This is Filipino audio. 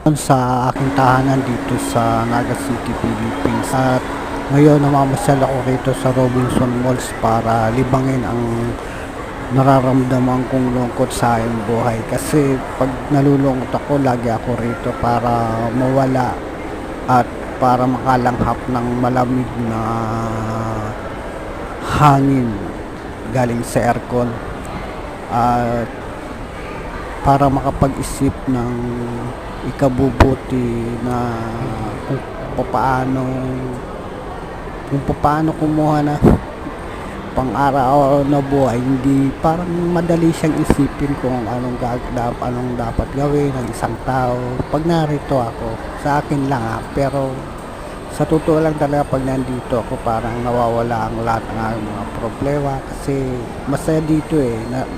sa aking tahanan dito sa Naga City, Philippines. At ngayon namamasyal ako rito sa Robinson Malls para libangin ang nararamdaman kong lungkot sa aking buhay. Kasi pag nalulungkot ako, lagi ako rito para mawala at para makalanghap ng malamig na hangin galing sa aircon at para makapag-isip ng ikabubuti na kung paano kumuha na pang-araw na buhay. Hindi parang madali siyang isipin kung anong dapat gawin ng isang tao pag narito ako. Sa akin lang pero sa totoo lang talaga pag nandito ako parang nawawala ang lahat ng aking mga problema kasi masaya dito na